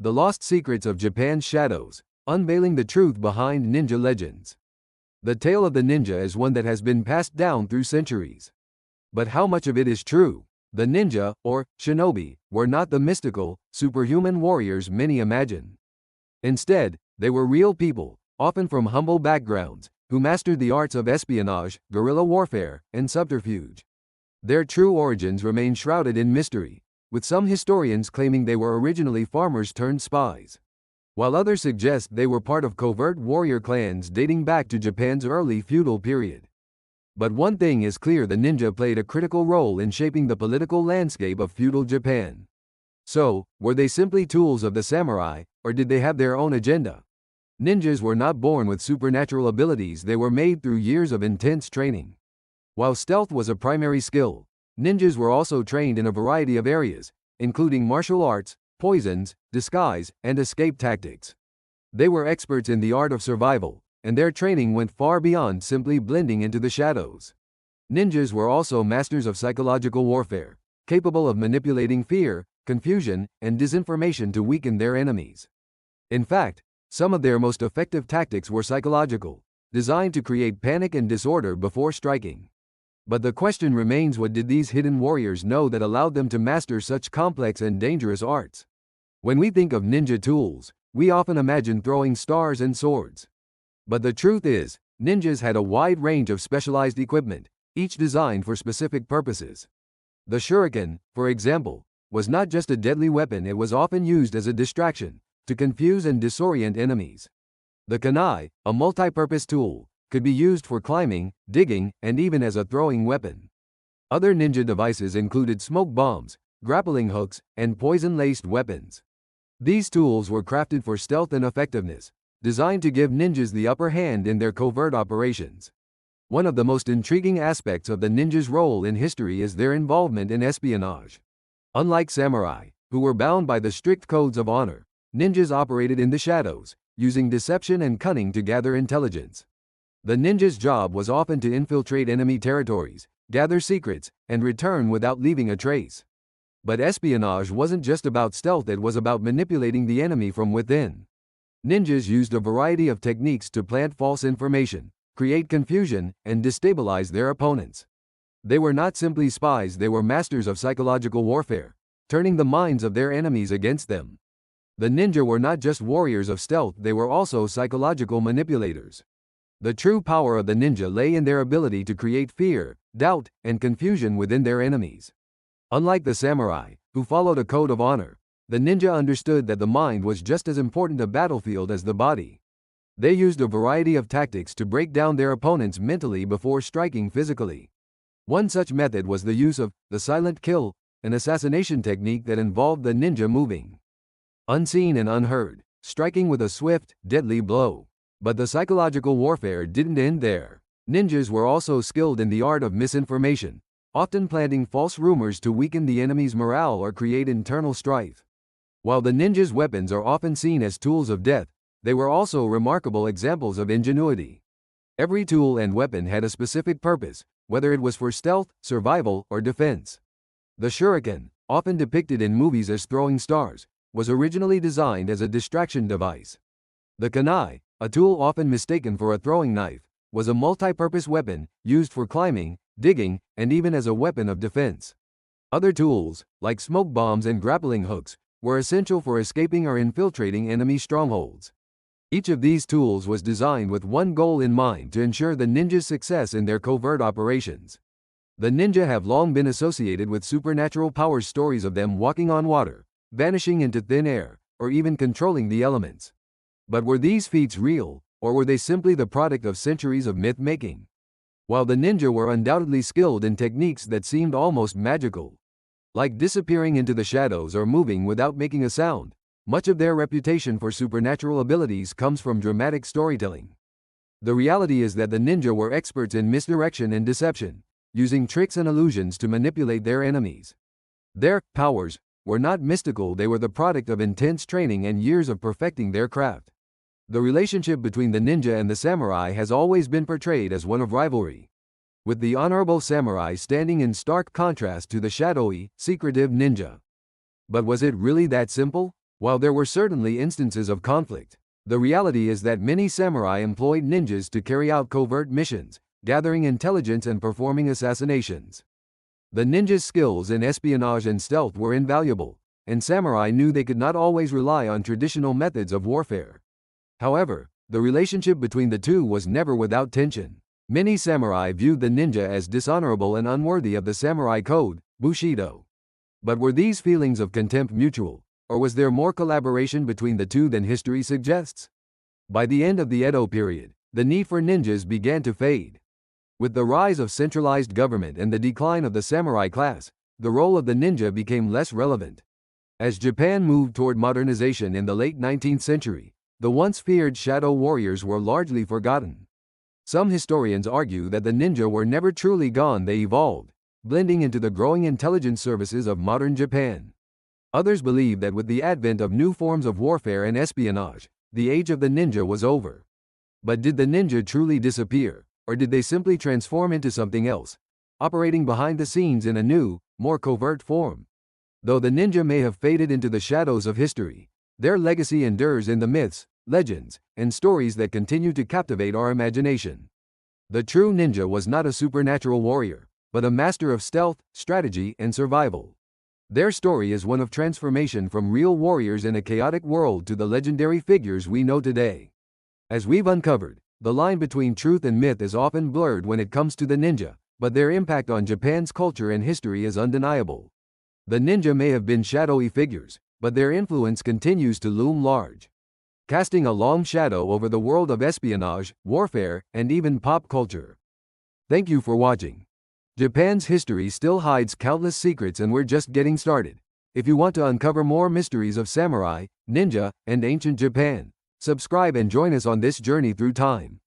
The Lost Secrets of Japan's Shadows, Unveiling the Truth Behind Ninja Legends. The tale of the ninja is one that has been passed down through centuries. But how much of it is true? The ninja, or shinobi, were not the mystical, superhuman warriors many imagine. Instead, they were real people, often from humble backgrounds, who mastered the arts of espionage, guerrilla warfare, and subterfuge. Their true origins remain shrouded in mystery, with some historians claiming they were originally farmers turned spies, while others suggest they were part of covert warrior clans dating back to Japan's early feudal period. But one thing is clear: the ninja played a critical role in shaping the political landscape of feudal Japan. So, were they simply tools of the samurai, or did they have their own agenda? Ninjas were not born with supernatural abilities, they were made through years of intense training. While stealth was a primary skill, ninjas were also trained in a variety of areas, including martial arts, poisons, disguise, and escape tactics. They were experts in the art of survival, and their training went far beyond simply blending into the shadows. Ninjas were also masters of psychological warfare, capable of manipulating fear, confusion, and disinformation to weaken their enemies. In fact, some of their most effective tactics were psychological, designed to create panic and disorder before striking. But the question remains: what did these hidden warriors know that allowed them to master such complex and dangerous arts? When we think of ninja tools, we often imagine throwing stars and swords. But the truth is, ninjas had a wide range of specialized equipment, each designed for specific purposes. The shuriken, for example, was not just a deadly weapon, it was often used as a distraction, to confuse and disorient enemies. The kunai, a multi-purpose tool, could be used for climbing, digging, and even as a throwing weapon. Other ninja devices included smoke bombs, grappling hooks, and poison-laced weapons. These tools were crafted for stealth and effectiveness, designed to give ninjas the upper hand in their covert operations. One of the most intriguing aspects of the ninjas' role in history is their involvement in espionage. Unlike samurai, who were bound by the strict codes of honor, ninjas operated in the shadows, using deception and cunning to gather intelligence. The ninja's job was often to infiltrate enemy territories, gather secrets, and return without leaving a trace. But espionage wasn't just about stealth, it was about manipulating the enemy from within. Ninjas used a variety of techniques to plant false information, create confusion, and destabilize their opponents. They were not simply spies, they were masters of psychological warfare, turning the minds of their enemies against them. The ninja were not just warriors of stealth, they were also psychological manipulators. The true power of the ninja lay in their ability to create fear, doubt, and confusion within their enemies. Unlike the samurai, who followed a code of honor, the ninja understood that the mind was just as important a battlefield as the body. They used a variety of tactics to break down their opponents mentally before striking physically. One such method was the use of the silent kill, an assassination technique that involved the ninja moving unseen and unheard, striking with a swift, deadly blow. But the psychological warfare didn't end there. Ninjas were also skilled in the art of misinformation, often planting false rumors to weaken the enemy's morale or create internal strife. While the ninjas' weapons are often seen as tools of death, they were also remarkable examples of ingenuity. Every tool and weapon had a specific purpose, whether it was for stealth, survival, or defense. The shuriken, often depicted in movies as throwing stars, was originally designed as a distraction device. The kunai, a tool often mistaken for a throwing knife, was a multi-purpose weapon, used for climbing, digging, and even as a weapon of defense. Other tools, like smoke bombs and grappling hooks, were essential for escaping or infiltrating enemy strongholds. Each of these tools was designed with one goal in mind: to ensure the ninjas' success in their covert operations. The ninja have long been associated with supernatural powers, stories of them walking on water, vanishing into thin air, or even controlling the elements. But were these feats real, or were they simply the product of centuries of myth-making? While the ninja were undoubtedly skilled in techniques that seemed almost magical, like disappearing into the shadows or moving without making a sound, much of their reputation for supernatural abilities comes from dramatic storytelling. The reality is that the ninja were experts in misdirection and deception, using tricks and illusions to manipulate their enemies. Their powers were not mystical, they were the product of intense training and years of perfecting their craft. The relationship between the ninja and the samurai has always been portrayed as one of rivalry, with the honorable samurai standing in stark contrast to the shadowy, secretive ninja. But was it really that simple? While there were certainly instances of conflict, the reality is that many samurai employed ninjas to carry out covert missions, gathering intelligence and performing assassinations. The ninjas' skills in espionage and stealth were invaluable, and samurai knew they could not always rely on traditional methods of warfare. However, the relationship between the two was never without tension. Many samurai viewed the ninja as dishonorable and unworthy of the samurai code, Bushido. But were these feelings of contempt mutual, or was there more collaboration between the two than history suggests? By the end of the Edo period, the need for ninjas began to fade. With the rise of centralized government and the decline of the samurai class, the role of the ninja became less relevant. As Japan moved toward modernization in the late 19th century, the once feared shadow warriors were largely forgotten. Some historians argue that the ninja were never truly gone, they evolved, blending into the growing intelligence services of modern Japan. Others believe that with the advent of new forms of warfare and espionage, the age of the ninja was over. But did the ninja truly disappear, or did they simply transform into something else, operating behind the scenes in a new, more covert form? Though the ninja may have faded into the shadows of history, their legacy endures in the myths, legends, and stories that continue to captivate our imagination. The true ninja was not a supernatural warrior, but a master of stealth, strategy, and survival. Their story is one of transformation from real warriors in a chaotic world to the legendary figures we know today. As we've uncovered, the line between truth and myth is often blurred when it comes to the ninja, but their impact on Japan's culture and history is undeniable. The ninja may have been shadowy figures, but their influence continues to loom large, casting a long shadow over the world of espionage, warfare, and even pop culture. Thank you for watching. Japan's history still hides countless secrets, and we're just getting started. If you want to uncover more mysteries of samurai, ninja, and ancient Japan, subscribe and join us on this journey through time.